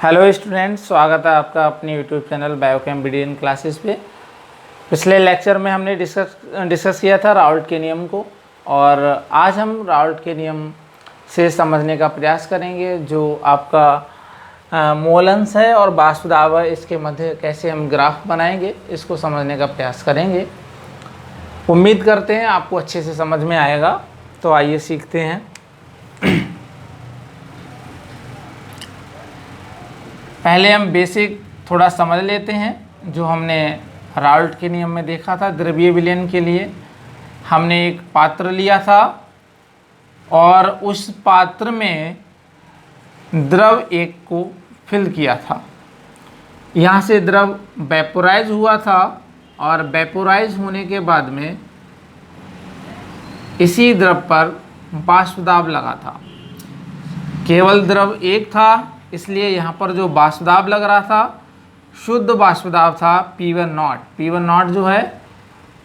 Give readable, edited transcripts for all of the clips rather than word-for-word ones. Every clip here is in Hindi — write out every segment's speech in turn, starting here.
हेलो स्टूडेंट्स, स्वागत है आपका अपने YouTube channel biochem BDN classes पे। पिछले लेक्चर में हमने डिस्कस किया था राउल्ट के नियम को, और आज हम राउल्ट के नियम से समझने का प्रयास करेंगे जो आपका मोलेंस है और वाष्प दाब है, इसके मध्य कैसे हम ग्राफ बनाएंगे, इसको समझने का प्रयास करेंगे। उम्मीद करते हैं आपको अच्छे से समझ में आएगा। तो आइए सीखते हैं। पहले हम बेसिक थोड़ा समझ लेते हैं। जो हमने राउल्ट के नियम में देखा था, द्रव्यीय विलयन के लिए हमने एक पात्र लिया था और उस पात्र में द्रव एक को फिल किया था। यहाँ से द्रव वेपोराइज हुआ था और वेपोराइज होने के बाद में इसी द्रव पर वाष्प दाब लगा था। केवल द्रव एक था, इसलिए यहाँ पर जो वाष्प दाब लग रहा था शुद्ध वाष्प दाब था P1 नॉट। P1 नॉट जो है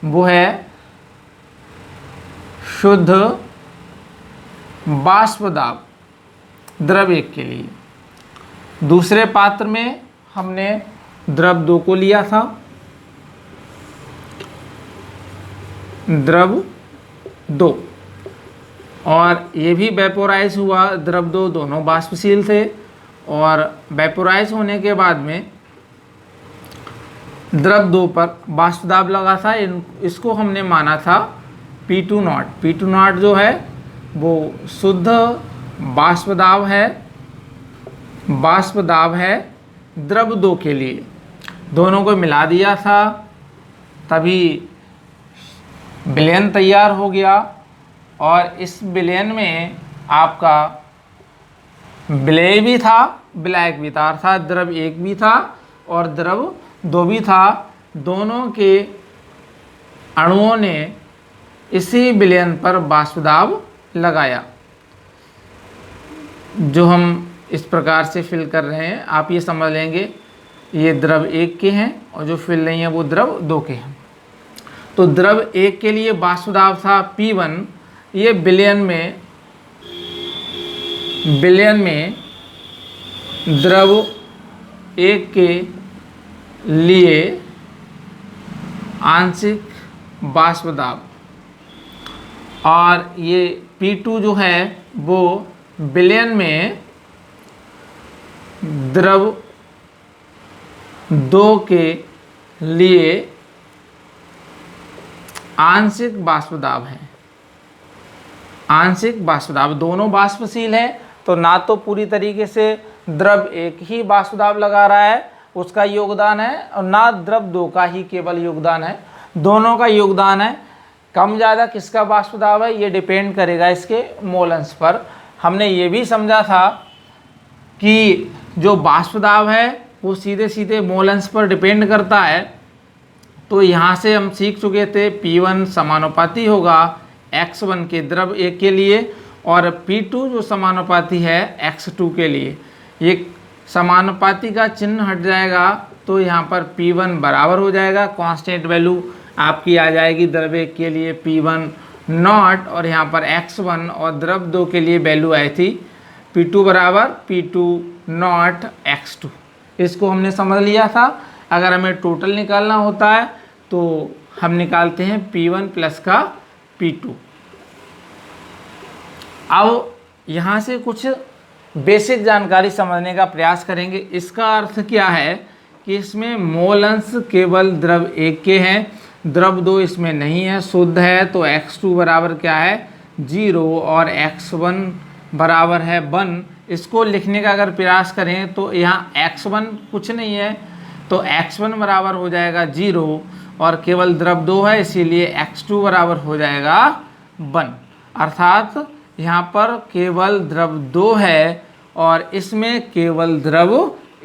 वो है शुद्ध वाष्प दाब द्रव एक के लिए। दूसरे पात्र में हमने द्रव दो को लिया था, द्रव दो, और ये भी वेपोराइज हुआ। द्रव दो दोनों वाष्पशील थे और वेपोराइज होने के बाद में द्रव दो पर वाष्प दाब लगा था। इसको हमने माना था P2 नॉट। P2 नॉट जो है वो शुद्ध वाष्प दाब है, द्रव दो के लिए। दोनों को मिला दिया था, तभी विलयन तैयार हो गया। और इस विलयन में आपका विलय भी था, विलायक भी था, अर्थात द्रव एक भी था और द्रव दो भी था। दोनों के अणुओं ने इसी विलयन पर वाष्प दाब लगाया। जो हम इस प्रकार से फिल कर रहे हैं, आप ये समझ लेंगे ये द्रव एक के हैं और जो फिल नहीं है वो द्रव दो के हैं। तो द्रव एक के लिए वाष्प दाब था P1। ये विलयन में द्रव एक के लिए आंशिक वाष्प दाब, और ये P2 जो है वो विलयन में द्रव दो के लिए आंशिक वाष्प दाब है। आंशिक वाष्प दाब, दोनों वाष्पशील है, तो ना तो पूरी तरीके से द्रव एक ही वाष्प दाब लगा रहा है, उसका योगदान है, और ना द्रव दो का ही केवल योगदान है, दोनों का योगदान है। कम ज़्यादा किसका वाष्प दाब है ये डिपेंड करेगा इसके मोलेंस पर। हमने ये भी समझा था कि जो वाष्प दाब है वो सीधे सीधे मोलेंस पर डिपेंड करता है। तो यहाँ से हम सीख चुके थे P1 समानुपाती होगा X1 के द्रव एक के लिए, और P2 जो समानुपाती है X2 के लिए। ये समानुपाती का चिन्ह हट जाएगा तो यहाँ पर P1 बराबर हो जाएगा, कांस्टेंट वैल्यू आपकी आ जाएगी द्रव एक के लिए P1 नॉट, और यहाँ पर X1, और द्रव दो के लिए वैल्यू आई थी P2 बराबर P2 नॉट X2। इसको हमने समझ लिया था। अगर हमें टोटल निकालना होता है तो हम निकालते हैं P1 प्लस का P2। अब यहाँ से कुछ बेसिक जानकारी समझने का प्रयास करेंगे। इसका अर्थ क्या है कि इसमें मोलेंस केवल द्रव एक के हैं, द्रव दो इसमें नहीं है, शुद्ध है। तो X2 बराबर क्या है 0 और X1 बराबर है 1। इसको लिखने का अगर प्रयास करें तो यहाँ X1 कुछ नहीं है, तो X1 बराबर हो जाएगा 0, और केवल द्रव दो है इसीलिए X2 बराबर हो जाएगा 1। अर्थात यहाँ पर केवल द्रव दो है और इसमें केवल द्रव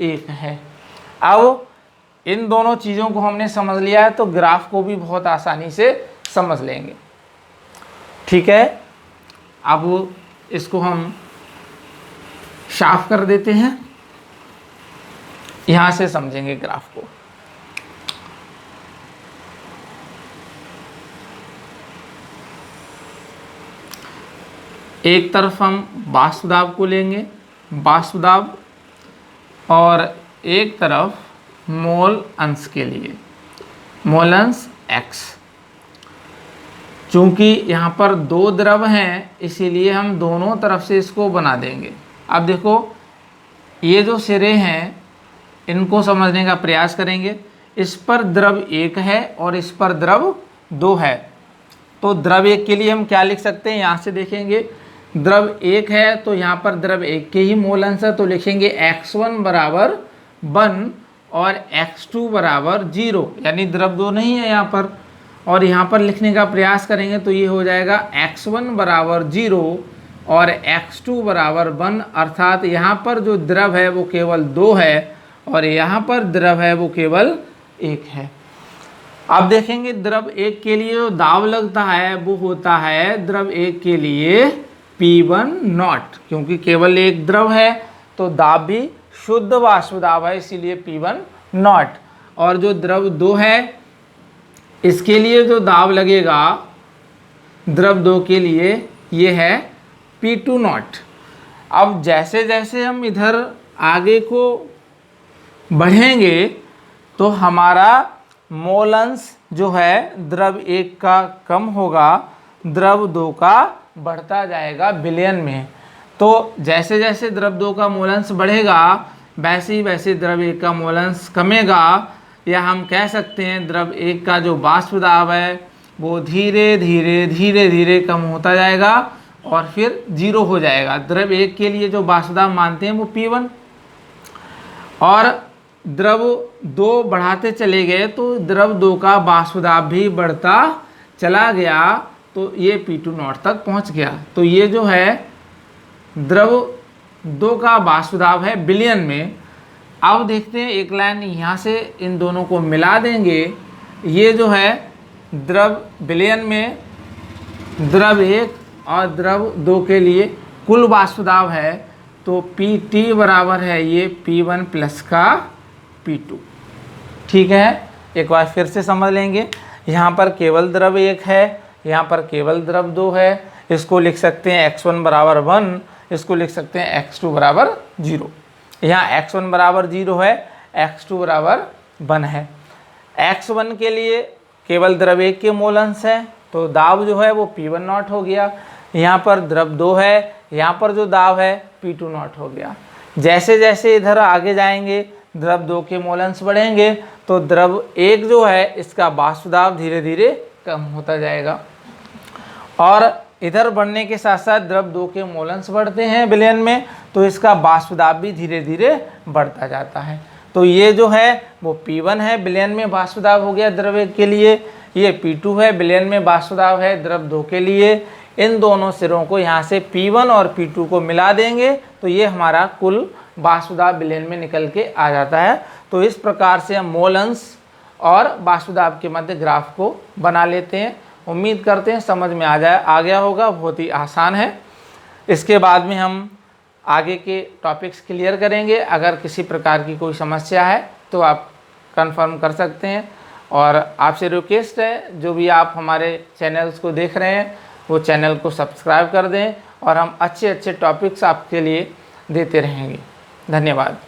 एक है। अब इन दोनों चीज़ों को हमने समझ लिया है तो ग्राफ को भी बहुत आसानी से समझ लेंगे। ठीक है, अब इसको हम साफ कर देते हैं, यहाँ से समझेंगे ग्राफ को। एक तरफ हम वाष्प दाब को लेंगे। वाष्प दाब और एक तरफ मोल अंश के लिए, मोल अंश x। चूंकि यहाँ पर दो द्रव हैं इसीलिए हम दोनों तरफ से इसको बना देंगे। अब देखो ये जो सिरे हैं इनको समझने का प्रयास करेंगे। इस पर द्रव एक है और इस पर द्रव दो है। तो द्रव एक के लिए हम क्या लिख सकते हैं, यहाँ से देखेंगे द्रव एक है तो यहाँ पर द्रव एक के ही मोल अंश है, तो लिखेंगे x1 बराबर 1 और x2 बराबर 0, यानी द्रव दो नहीं है यहाँ पर। और यहाँ पर लिखने का प्रयास करेंगे तो ये हो जाएगा x1 बराबर 0 और x2 बराबर 1, अर्थात यहाँ पर जो द्रव है वो केवल 2 है और यहाँ पर द्रव है वो केवल 1 है। अब देखेंगे द्रव एक के लिए जो दाब लगता है वो होता है द्रव एक के लिए P1 नॉट, क्योंकि केवल एक द्रव है तो दाब भी शुद्ध वाष्प दाब है, इसीलिए P1 नॉट। और जो द्रव दो है इसके लिए जो दाब लगेगा द्रव दो के लिए ये है P2 नॉट। अब जैसे जैसे हम इधर आगे को बढ़ेंगे तो हमारा मोल अंश जो है द्रव एक का कम होगा, द्रव दो का बढ़ता जाएगा विलयन में। तो जैसे जैसे द्रव दो का मोल अंश बढ़ेगा वैसे ही वैसे द्रव एक का मोल अंश कमेगा, या हम कह सकते हैं द्रव एक का जो वाष्प दाब है वो धीरे धीरे धीरे धीरे कम होता जाएगा और फिर 0 हो जाएगा। द्रव एक के लिए जो वाष्प दाब मानते हैं वो P1, और द्रव दो बढ़ाते चले गए तो द्रव दो का वाष्प दाब भी बढ़ता चला गया तो ये P2 नॉट तक पहुंच गया। तो ये जो है द्रव दो का वाष्प दाब है विलयन में। अब देखते हैं एक लाइन यहाँ से इन दोनों को मिला देंगे। ये जो है द्रव विलयन में द्रव एक और द्रव दो के लिए कुल वाष्प दाब है, तो Pt बराबर है ये P1 प्लस का P2। ठीक है, एक बार फिर से समझ लेंगे। यहाँ पर केवल द्रव एक है, यहाँ पर केवल द्रव दो है। इसको लिख सकते हैं x1 बराबर 1, इसको लिख सकते हैं x2 बराबर 0। यहाँ x1 बराबर 0 है, x2 बराबर 1 है। x1 के लिए केवल द्रव एक के मोल अंश है तो दाब जो है वो P1 नॉट हो गया। यहाँ पर द्रव दो है, यहाँ पर जो दाब है P2 नॉट हो गया। जैसे जैसे इधर आगे जाएंगे द्रव दो के मोल अंश बढ़ेंगे तो द्रव एक जो है इसका वाष्प दाब धीरे धीरे कम होता जाएगा, और इधर बढ़ने के साथ साथ द्रव दो के मोल अंश बढ़ते हैं विलयन में तो इसका वाष्प दाब भी धीरे धीरे बढ़ता जाता है। तो ये जो है वो P1 है, विलयन में वाष्प दाब हो गया द्रव एक के लिए। ये P2 है, विलयन में वाष्प दाब है द्रव दो के लिए। इन दोनों सिरों को यहाँ से P1 और P2 को मिला देंगे तो ये हमारा कुल वाष्प दाब विलयन में निकल के आ जाता है। तो इस प्रकार से हम मोल अंश और वाष्प दाब के मध्य ग्राफ को बना लेते हैं। उम्मीद करते हैं समझ में आ गया होगा, बहुत ही आसान है। इसके बाद में हम आगे के टॉपिक्स क्लियर करेंगे। अगर किसी प्रकार की कोई समस्या है तो आप कंफर्म कर सकते हैं, और आपसे रिक्वेस्ट है जो भी आप हमारे चैनल्स को देख रहे हैं वो चैनल को सब्सक्राइब कर दें, और हम अच्छे अच्छे टॉपिक्स आपके लिए देते रहेंगे। धन्यवाद।